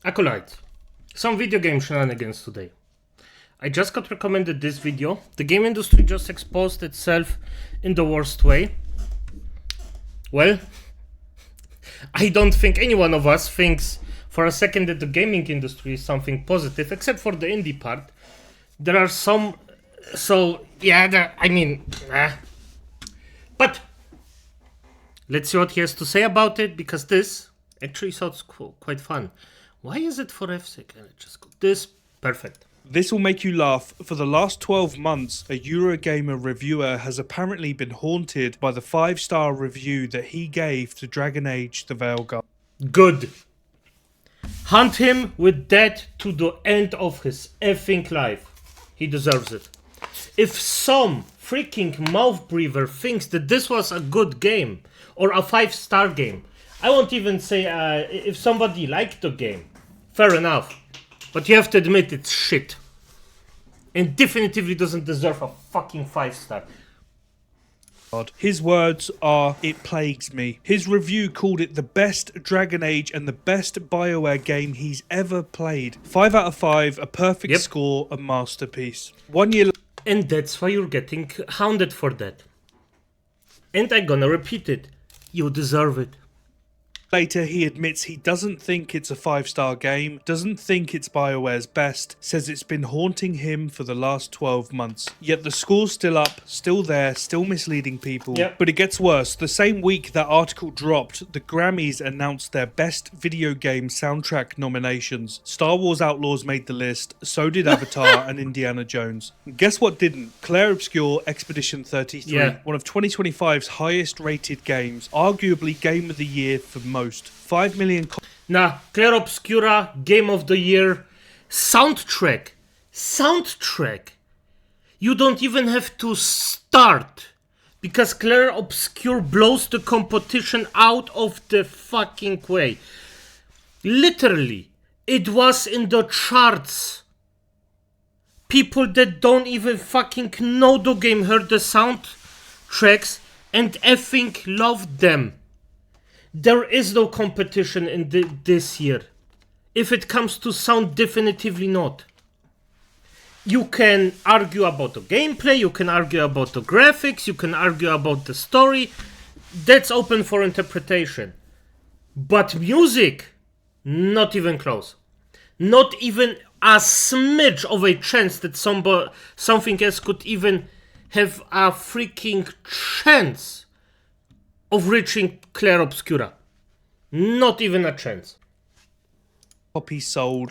Acolyte, some video game shenanigans today. I just got recommended this video. The game industry just exposed itself in the worst way. Well, I don't think any one of us thinks for a second that the gaming industry is something positive, except for the indie part. There are some, but let's see what he has to say about it, because this actually sounds quite fun. Why is it for F6? And it just go this perfect. This will make you laugh. For the last 12 months, a Eurogamer reviewer has apparently been haunted by the 5-star review that he gave to Dragon Age the Veilguard. Good. Hunt him with that to the end of his effing life. He deserves it. If some freaking mouth breather thinks that this was a good game or a 5-star game, I won't even say if somebody liked the game. Fair enough. But you have to admit it's shit. And definitively doesn't deserve a fucking 5-star. His words are, "It plagues me." His review called it the best Dragon Age and the best BioWare game he's ever played. 5 out of 5, a perfect score, a masterpiece. 1 year and that's why you're getting hounded for that. And I'm gonna repeat it. You deserve it. later, he admits he doesn't think it's a 5-star game, doesn't think it's BioWare's best, says it's been haunting him for the last 12 months. Yet the score's still up, still there, still misleading people. But it gets worse. The same week that article dropped, the Grammys announced their best video game soundtrack nominations. Star Wars Outlaws made the list, so did Avatar and Indiana Jones. Guess what didn't? Clair Obscur Expedition 33, one of 2025's highest rated games, arguably Game of the Year for most. 5 million. Nah, Clair Obscura, Game of the Year, soundtrack. You don't even have to start, because Clair Obscur blows the competition out of the fucking way. Literally, it was in the charts. People that don't even fucking know the game heard the soundtracks and effing loved them. There is no competition in this year. If it comes to sound, definitively not. You can argue about the gameplay, you can argue about the graphics, you can argue about the story. That's open for interpretation. But music, not even close. Not even a smidge of a chance that something else could even have a freaking chance of reaching Clair Obscura. Not even a chance. Copies sold.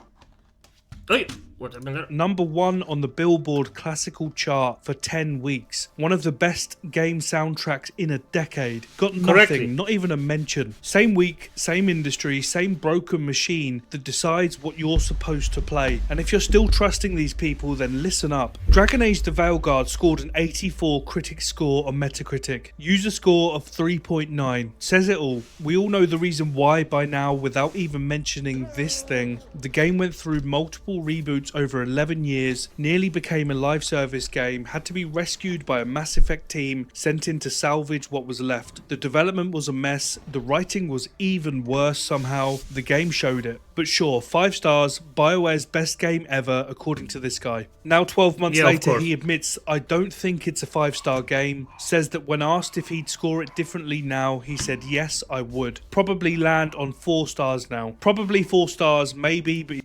Hey, what happened there? Number 1 on the Billboard classical chart for 10 weeks. One of the best game soundtracks in a decade. Got nothing, not even a mention. Same week, same industry, same broken machine that decides what you're supposed to play. And if you're still trusting these people, then listen up. Dragon Age the Veilguard scored an 84 critic score on Metacritic. User score of 3.9. Says it all. We all know the reason why by now without even mentioning this thing. The game went through multiple reboots over 11 years, nearly became a live service game, had to be rescued by a Mass Effect team, sent in to salvage what was left. The development was a mess, the writing was even worse somehow, the game showed it. But sure, 5 stars, BioWare's best game ever, according to this guy. Now 12 months later, he admits, I don't think it's a 5-star game, says that when asked if he'd score it differently now, he said yes, I would. Probably land on 4 stars now. Probably 4 stars, maybe, but...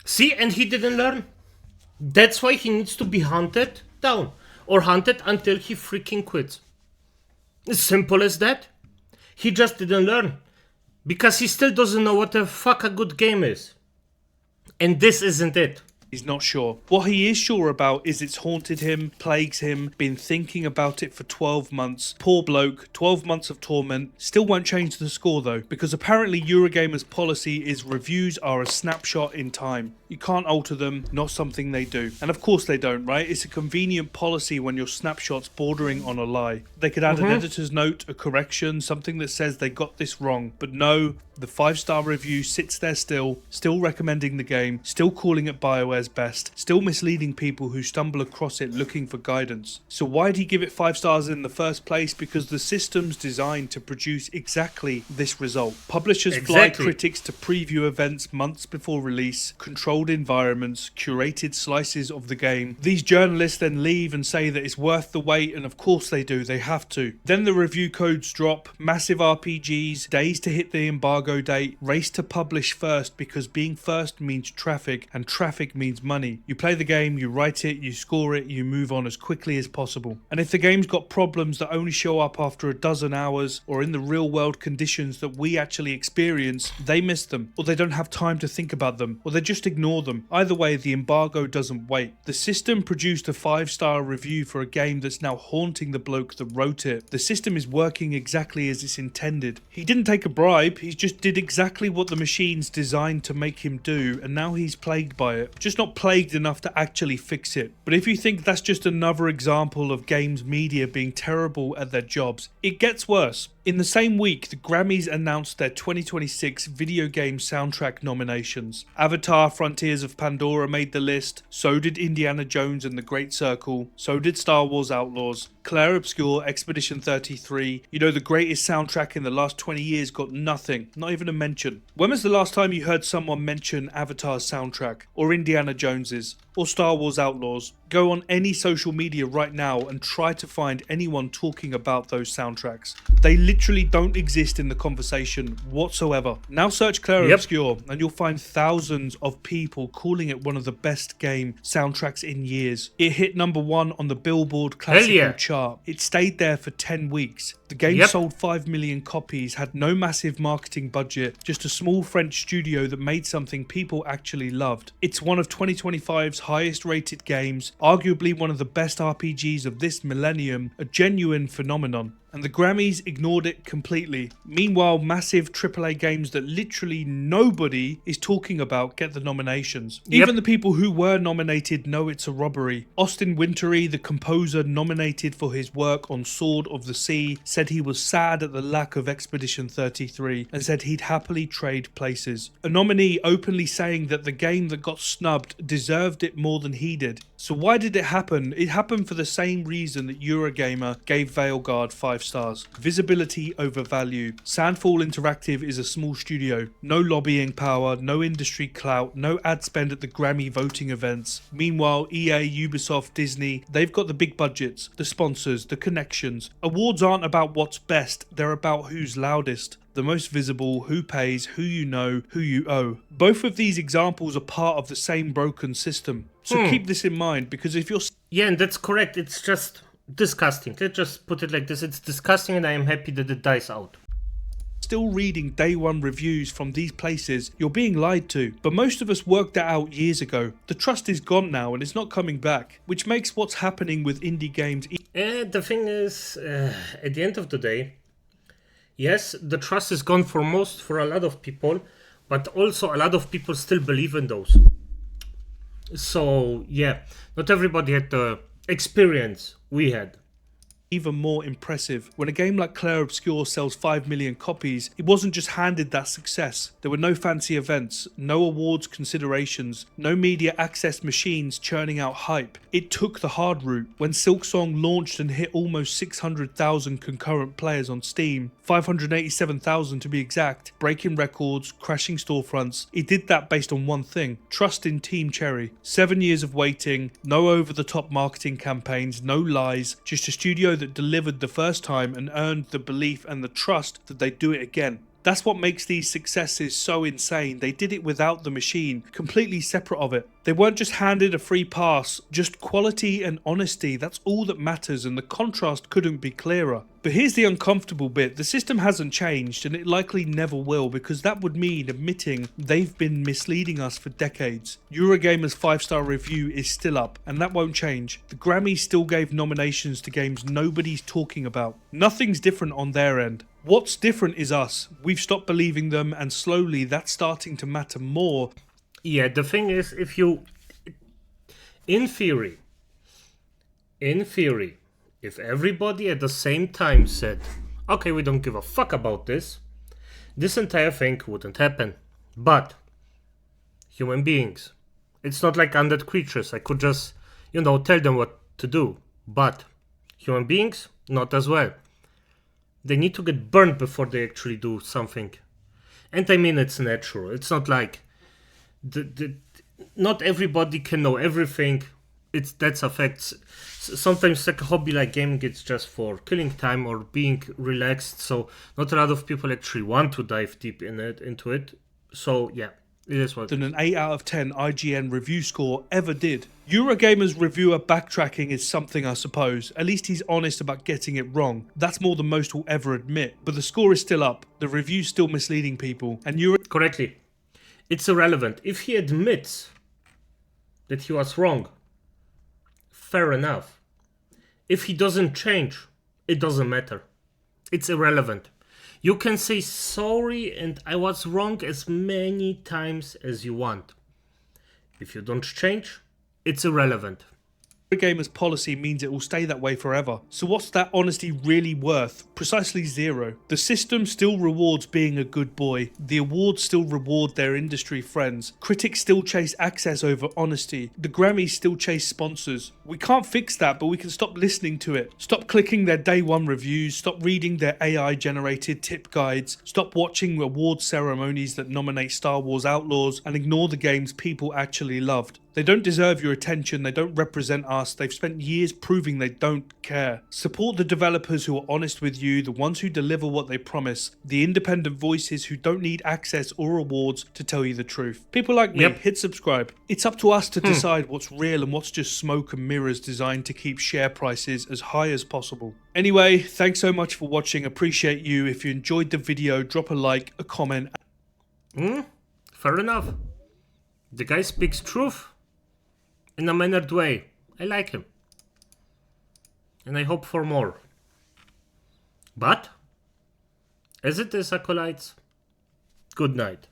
See, and he didn't learn. That's why he needs to be hunted down. Or hunted until he freaking quits. As simple as that. He just didn't learn. Because he still doesn't know what the fuck a good game is. And this isn't it. He's not sure. What he is sure about is it's haunted him, plagues him, been thinking about it for 12 months. Poor bloke, 12 months of torment. Still won't change the score though, because apparently Eurogamer's policy is reviews are a snapshot in time. You can't alter them, not something they do. And of course they don't, right? It's a convenient policy when your snapshot's bordering on a lie. They could add an editor's note, a correction, something that says they got this wrong. But no, The 5-star review sits there still recommending the game, still calling it BioWare's best, still misleading people who stumble across it looking for guidance. So why did he give it 5 stars in the first place? Because the system's designed to produce exactly this result. Publishers fly critics to preview events months before release, controlled environments, curated slices of the game. These journalists then leave and say that it's worth the wait, and of course they do, they have to. Then the review codes drop, massive RPGs, days to hit the embargo date, race to publish first because being first means traffic and traffic means money. You play the game, you write it, you score it, you move on as quickly as possible. And if the game's got problems that only show up after a dozen hours or in the real world conditions that we actually experience, they miss them, or they don't have time to think about them, or they just ignore them. Either way, the embargo doesn't wait. The system produced a 5-star review for a game that's now haunting the bloke that wrote it. The system is working exactly as it's intended. He didn't take a bribe, he just did exactly what the machine's designed to make him do, and now he's plagued by it. Just not plagued enough to actually fix it. But if you think that's just another example of games media being terrible at their jobs, it gets worse. In the same week, the Grammys announced their 2026 video game soundtrack nominations. Avatar: Frontiers of Pandora made the list, so did Indiana Jones and the Great Circle, so did Star Wars Outlaws. Clair Obscur, Expedition 33, the greatest soundtrack in the last 20 years, got nothing, not even a mention. When was the last time you heard someone mention Avatar's soundtrack, or Indiana Jones's, or Star Wars Outlaws? Go on any social media right now and try to find anyone talking about those soundtracks. They literally don't exist in the conversation whatsoever. Now search Clair Obscur and you'll find thousands of people calling it one of the best game soundtracks in years. It hit #1 on the Billboard Classical chart. It stayed there for 10 weeks. The game sold 5 million copies, had no massive marketing budget, just a small French studio that made something people actually loved. It's one of 2025's highest rated games, arguably one of the best RPGs of this millennium, a genuine phenomenon. And the Grammys ignored it completely. Meanwhile, massive AAA games that literally nobody is talking about get the nominations. Even the people who were nominated know it's a robbery. Austin Wintory, the composer nominated for his work on Sword of the Sea, said he was sad at the lack of Expedition 33 and said he'd happily trade places. A nominee openly saying that the game that got snubbed deserved it more than he did. So why did it happen? It happened for the same reason that Eurogamer gave Veilguard 5 stars. Visibility over value. Sandfall Interactive is a small studio. No lobbying power, no industry clout, no ad spend at the Grammy voting events. Meanwhile, EA, Ubisoft, Disney, they've got the big budgets, the sponsors, the connections. Awards aren't about what's best, they're about who's loudest, the most visible, who pays, who you know, who you owe. Both of these examples are part of the same broken system. So keep this in mind, because if you're... Yeah, and that's correct. It's just disgusting. Let's just put it like this. It's disgusting, and I am happy that it dies out. Still reading day one reviews from these places, you're being lied to. But most of us worked that out years ago. The trust is gone now and it's not coming back, which makes what's happening with indie games... The thing is, at the end of the day, yes, the trust is gone for a lot of people, but also a lot of people still believe in those. So, yeah, not everybody had the experience we had. Even more impressive. When a game like Clair Obscur sells 5 million copies, it wasn't just handed that success. There were no fancy events, no awards considerations, no media access machines churning out hype. It took the hard route. When Silksong launched and hit almost 600,000 concurrent players on Steam, 587,000 to be exact, breaking records, crashing storefronts, it did that based on one thing: trust in Team Cherry. 7 years of waiting, no over-the-top marketing campaigns, no lies, just a studio that delivered the first time and earned the belief and the trust that they'd do it again. That's what makes these successes so insane. They did it without the machine, completely separate of it. They weren't just handed a free pass, just quality and honesty. That's all that matters, and the contrast couldn't be clearer. But here's the uncomfortable bit. The system hasn't changed, and it likely never will, because that would mean admitting they've been misleading us for decades. Eurogamer's 5-star review is still up, and that won't change. The Grammys still gave nominations to games nobody's talking about. Nothing's different on their end. What's different is us. We've stopped believing them, and slowly that's starting to matter more. Yeah, the thing is, if you... In theory, if everybody at the same time said, okay, we don't give a fuck about this, this entire thing wouldn't happen. But human beings, it's not like undead creatures. I could just, tell them what to do. But human beings, not as well. They need to get burned before they actually do something. And I mean, it's natural. It's not like not everybody can know everything. That affects. Sometimes like a hobby like gaming, it's just for killing time or being relaxed. So not a lot of people actually want to dive deep into it. So yeah, it is what. Than an 8 out of 10 IGN review score ever did. Eurogamer's reviewer backtracking is something, I suppose. At least he's honest about getting it wrong. That's more than most will ever admit. But the score is still up. The review's still misleading people. And Correctly. It's irrelevant. If he admits that he was wrong, fair enough. If he doesn't change, it doesn't matter. It's irrelevant. You can say sorry and I was wrong as many times as you want. If you don't change, it's irrelevant. Eurogamer's policy means it will stay that way forever. So what's that honesty really worth? Precisely zero. The system still rewards being a good boy. The awards still reward their industry friends. Critics still chase access over honesty. The Grammys still chase sponsors. We can't fix that, but we can stop listening to it. Stop clicking their day one reviews. Stop reading their AI generated tip guides. Stop watching award ceremonies that nominate Star Wars Outlaws and ignore the games people actually loved. They don't deserve your attention, they don't represent us, they've spent years proving they don't care. Support the developers who are honest with you, the ones who deliver what they promise, the independent voices who don't need access or awards to tell you the truth. People like me, hit subscribe. It's up to us to decide what's real and what's just smoke and mirrors designed to keep share prices as high as possible. Anyway, thanks so much for watching, appreciate you. If you enjoyed the video, drop a like, a comment. Fair enough. The guy speaks truth. In a mannered way. I like him. And I hope for more. But, as it is, acolytes, good night.